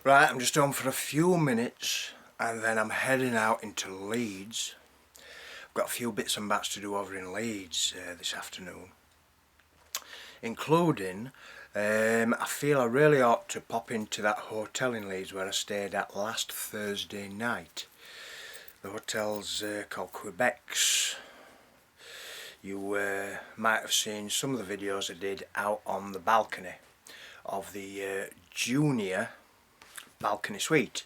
Right, I'm just home for a few minutes and then I'm heading out into Leeds. I've got a few bits and bats to do over in Leeds this afternoon, including I feel I really ought to pop into that hotel in Leeds where I stayed at last Thursday night. The hotel's called Quebec's. You might have seen some of the videos I did out on the balcony of the junior balcony suite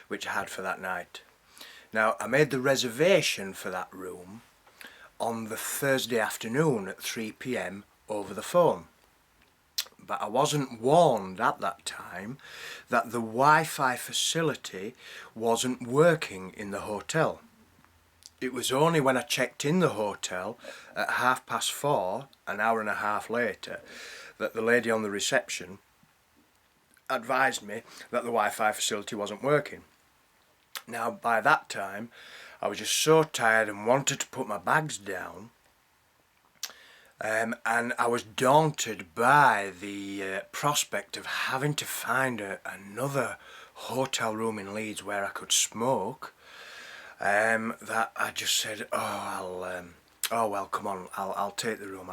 which I had for that night. Now, I made the reservation for that room on the Thursday afternoon at 3 p.m. over the phone, but I wasn't warned at that time that the Wi-Fi facility wasn't working in the hotel. It was only when I checked in the hotel at 4:30, an hour and a half later, that the lady on the reception advised me that the Wi-Fi facility wasn't working. Now, by that time I was just so tired and wanted to put my bags down, and I was daunted by the prospect of having to find another hotel room in Leeds where I could smoke, that I just said, oh well, come on, I'll take the room.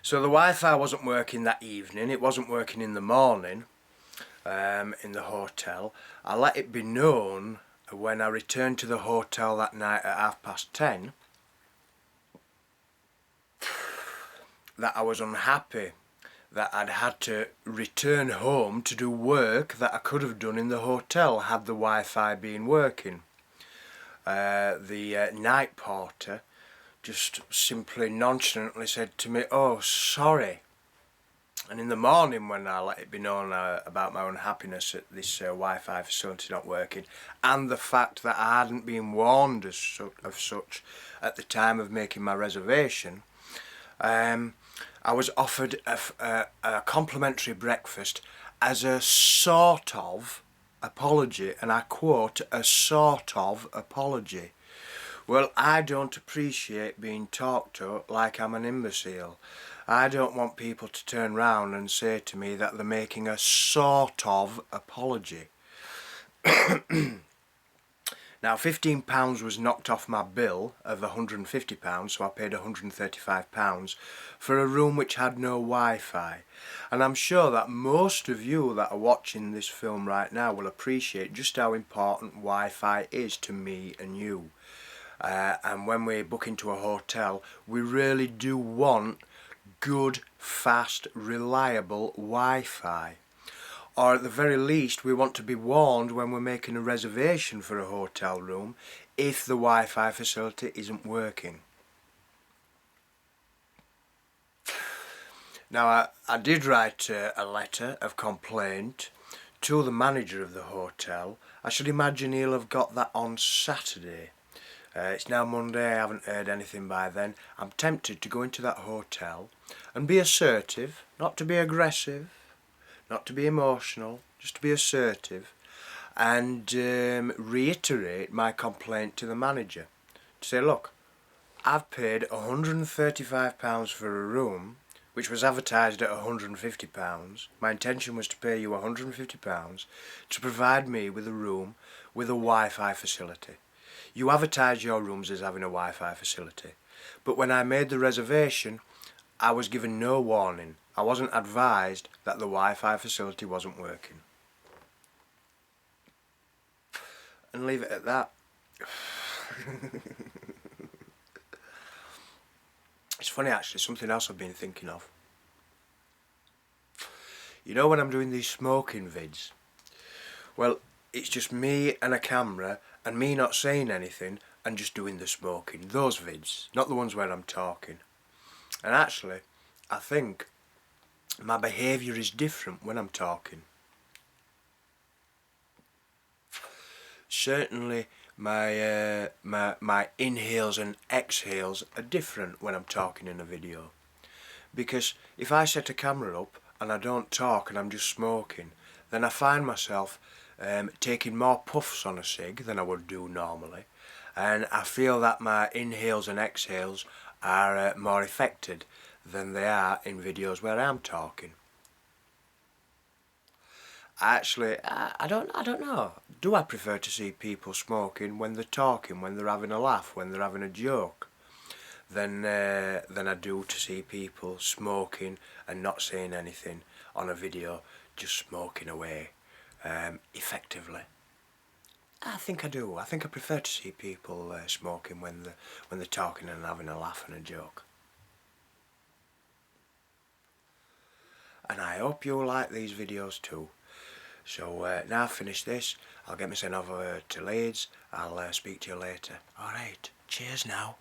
So the Wi-Fi wasn't working that evening, it wasn't working in the morning in the hotel. I let it be known when I returned to the hotel that night at 10:30 that I was unhappy that I'd had to return home to do work that I could have done in the hotel had the Wi-Fi been working. The night porter just simply nonchalantly said to me, "Oh, sorry." And in the morning, when I let it be known about my unhappiness at this Wi-Fi facility not working, and the fact that I hadn't been warned of such at the time of making my reservation, I was offered a complimentary breakfast as a sort of apology, and I quote, a sort of apology. Well, I don't appreciate being talked to like I'm an imbecile. I don't want people to turn round and say to me that they're making a sort of apology. Now, £15 was knocked off my bill of £150, so I paid £135 for a room which had no Wi-Fi. And I'm sure that most of you that are watching this film right now will appreciate just how important Wi-Fi is to me and you. And when we book into a hotel, we really do want good, fast, reliable Wi-Fi. Or at the very least, we want to be warned when we're making a reservation for a hotel room if the Wi-Fi facility isn't working. Now, I did write a letter of complaint to the manager of the hotel. I should imagine he'll have got that on Saturday. It's now Monday, I haven't heard anything by then. I'm tempted to go into that hotel and be assertive, not to be aggressive, not to be emotional, just to be assertive, and reiterate my complaint to the manager. To say, look, I've paid £135 for a room which was advertised at £150. My intention was to pay you £150 to provide me with a room with a Wi-Fi facility. You advertise your rooms as having a Wi-Fi facility, but when I made the reservation, I was given no warning. I wasn't advised that the Wi-Fi facility wasn't working. And leave it at that. It's funny actually, something else I've been thinking of. You know when I'm doing these smoking vids? Well, it's just me and a camera and me not saying anything and just doing the smoking. Those vids, not the ones where I'm talking. And actually, I think my behaviour is different when I'm talking. Certainly my inhales and exhales are different when I'm talking in a video. Because if I set a camera up and I don't talk and I'm just smoking, then I find myself taking more puffs on a cig than I would do normally, and I feel that my inhales and exhales are more affected than they are in videos where I'm talking. Actually, I don't know. Do I prefer to see people smoking when they're talking, when they're having a laugh, when they're having a joke, than I do to see people smoking and not saying anything on a video, just smoking away, effectively. I think I do. I think I prefer to see people smoking when they're talking and having a laugh and a joke. And I hope you like these videos too. So now I've finished this, I'll get myself over to Leeds. I'll speak to you later. Alright, cheers now.